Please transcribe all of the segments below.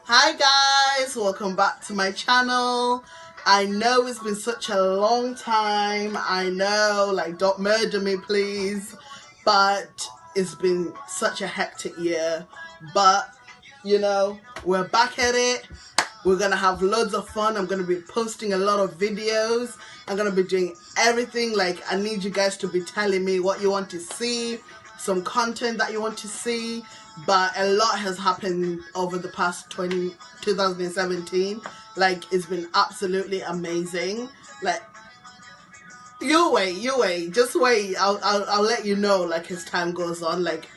Hi guys, welcome back to my channel. I know it's been such a long time. I know, like, don't murder me please, but it's been such a hectic year. But you know, we're back at it. We're gonna have loads of fun. I'm gonna be posting a lot of videos. I'm gonna be doing everything. Like, I need you guys to be telling me what you want to see, some content that you want to see. But a lot has happened over the past 2017. Like, it's been absolutely amazing. Like, you wait, just wait. I'll let you know, like, as time goes on, like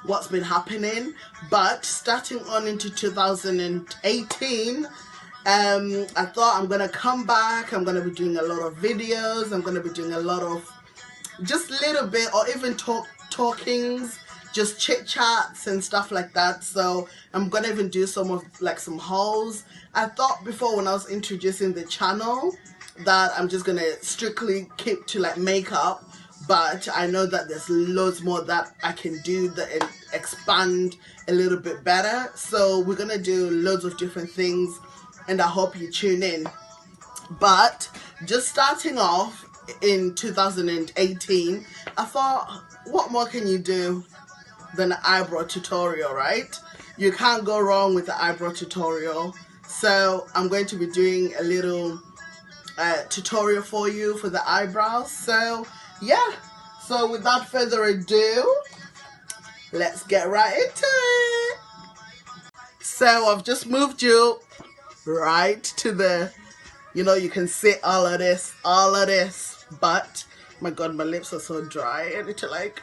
what's been happening. But starting on into 2018, I thought I'm gonna come back. I'm gonna be doing a lot of videos. I'm gonna be doing a lot of just little bit, or even talkings, just chit chats and stuff like that. So I'm gonna even do some of like some hauls. I thought before, when I was introducing the channel, that I'm just gonna strictly keep to like makeup, but I know that there's loads more that I can do that expand a little bit better. So we're gonna do loads of different things, and I hope you tune in. But just starting off in 2018, I thought, what more can you do than an eyebrow tutorial, right? You can't go wrong with the eyebrow tutorial. So I'm going to be doing a little tutorial for you for the eyebrows. So yeah, so without further ado, let's get right into it. So I've just moved you right to the, you can see all of this, but my god, my lips are so dry. I need to like,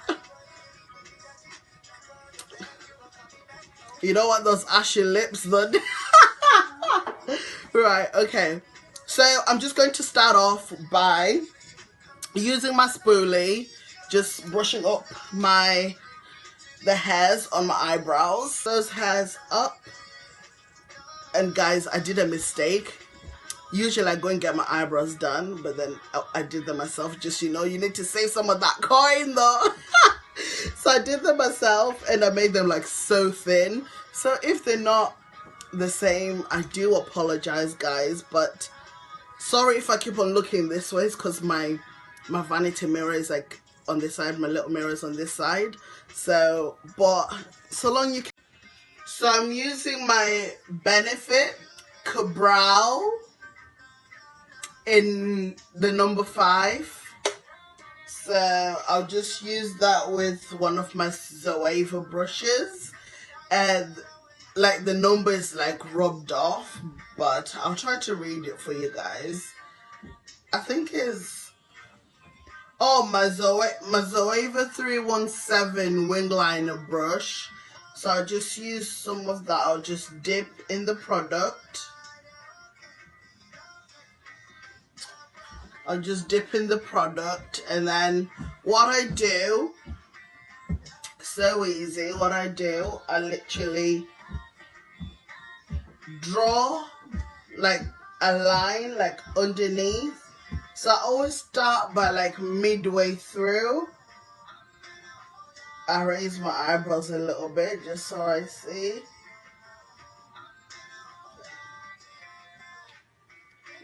you don't want those ashy lips then. Right, okay, so I'm just going to start off by using my spoolie, just brushing up the hairs on my eyebrows, those hairs up. And guys, I did a mistake. Usually I go and get my eyebrows done, but then I did them myself. Just, you need to save some of that coin though. So I did them myself, and I made them like so thin. So if they're not the same, I do apologize guys, but sorry if I keep on looking this way. It's because my vanity mirror is like on this side, my little mirror is on this side. So, but so long you can. So I'm using my Benefit Cabral in the number 5. So I'll just use that with one of my ZOEVA brushes, and like the number is like rubbed off, but I'll try to read it for you guys. I think it's, oh, my ZOEVA 317 wing liner brush. So I'll just use some of that. I'll just dip in the product. I'll just dip in the product, and then what I do, so easy, what I do, I literally draw like a line like underneath. So I always start by like midway through. I raise my eyebrows a little bit just so I see.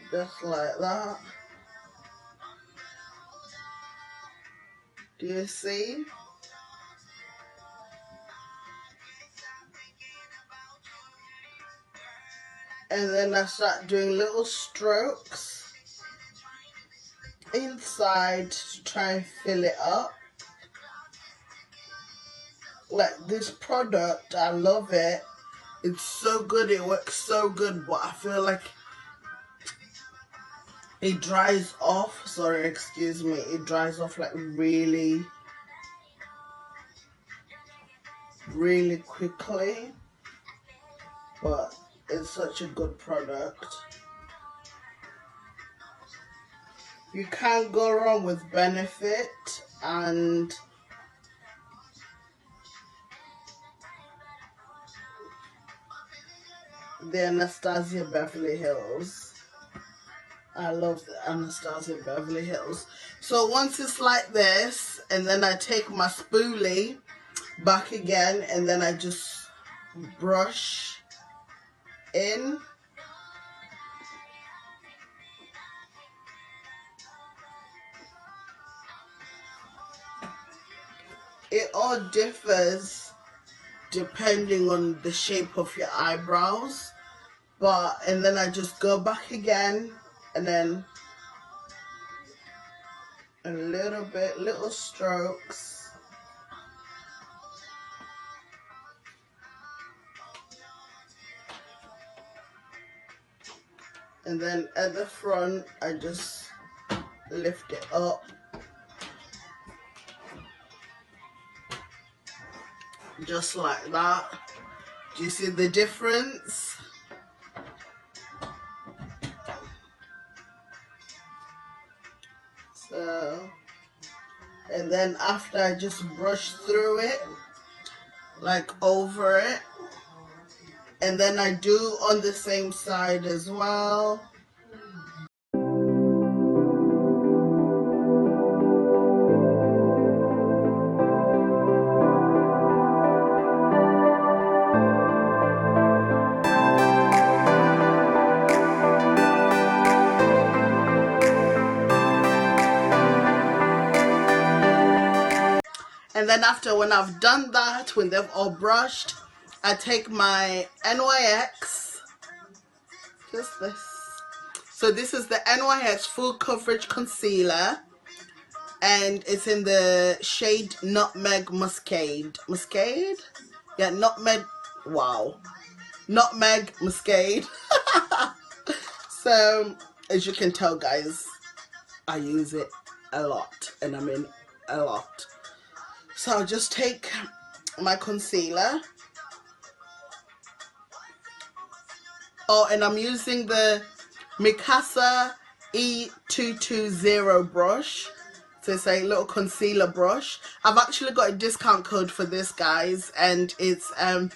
Just like that. Do you see? And then I start doing little strokes inside to try and fill it up. Like this product, I love it. It's so good, it works so good, but I feel like it dries off. Sorry, excuse me. It dries off like really, really quickly. But it's such a good product. You can't go wrong with Benefit and the Anastasia Beverly Hills. I love the Anastasia Beverly Hills. So once it's like this, and then I take my spoolie back again, and then I just brush in. It all differs depending on the shape of your eyebrows, and then I just go back again, and then a little bit, little strokes, and then at the front I just lift it up. Just like that. Do you see the difference? So, and then after I just brush through it, like over it, and then I do on the same side as well. And then after, when I've done that, when they've all brushed, I take my NYX, just this. So this is the NYX Full Coverage Concealer, and it's in the shade Nutmeg Muscade. Muscade? Yeah, Nutmeg, wow. Nutmeg Muscade. So, as you can tell, guys, I use it a lot, and I mean a lot. So I'll just take my concealer. Oh, and I'm using the Mikasa E220 brush. So it's a little concealer brush. I've actually got a discount code for this, guys, and it's TCM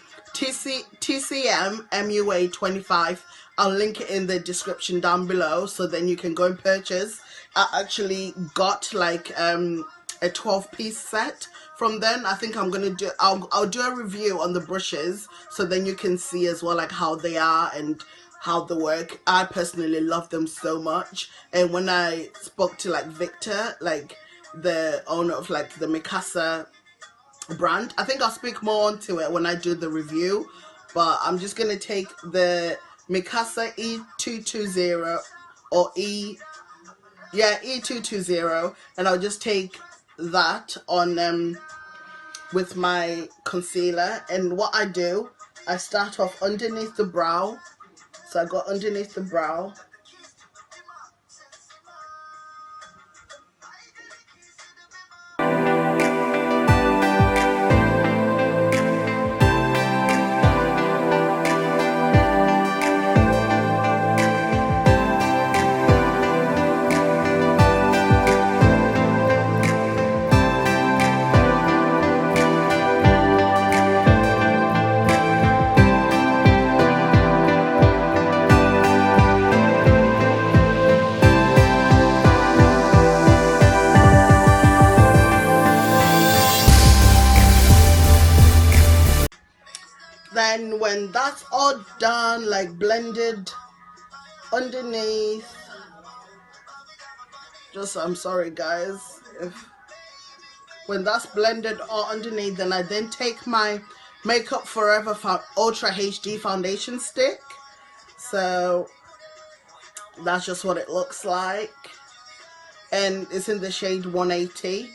MUA 25. I'll link it in the description down below, so then you can go and purchase. I actually got like a 12-piece set from then. I think I'm gonna do, I'll do a review on the brushes, so then you can see as well like how they are and how they work. I personally love them so much, and when I spoke to like Victor, like the owner of like the Mikasa brand, I think I'll speak more onto it when I do the review, but I'm just gonna take the Mikasa E220 or E220, and I'll just take that on with my concealer. And what I do, I start off underneath the brow. So I go underneath the brow, then when that's all done, like blended underneath, just, I'm sorry guys, when that's blended all underneath, then I then take my Makeup Forever Ultra HD foundation stick. So that's just what it looks like, and it's in the shade 180.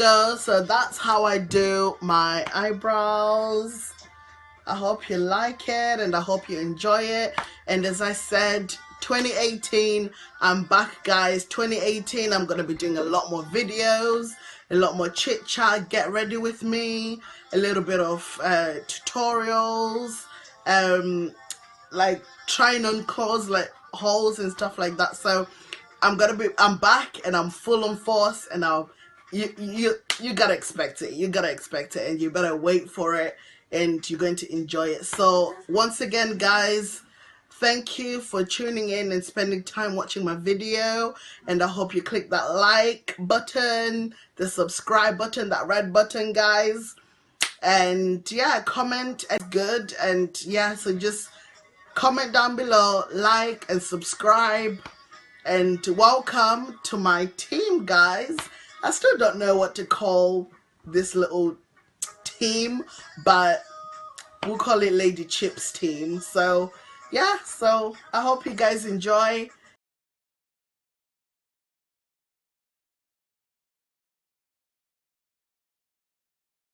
So that's how I do my eyebrows. I hope you like it and I hope you enjoy it. And as I said, 2018, I'm back, guys. 2018, I'm gonna be doing a lot more videos, a lot more chit chat. Get ready with me, a little bit of tutorials, like trying on clothes, like hauls and stuff like that. So I'm back and I'm full on force, and you gotta expect it. You gotta expect it, and you better wait for it, and you're going to enjoy it. So once again, guys, thank you for tuning in and spending time watching my video, and I hope you click that like button, the subscribe button, that red button, guys. And yeah, comment and good. And yeah, so just comment down below, like and subscribe, and welcome to my team, guys. I still don't know what to call this little team, but we'll call it Lady Chips team. So yeah, so I hope you guys enjoy.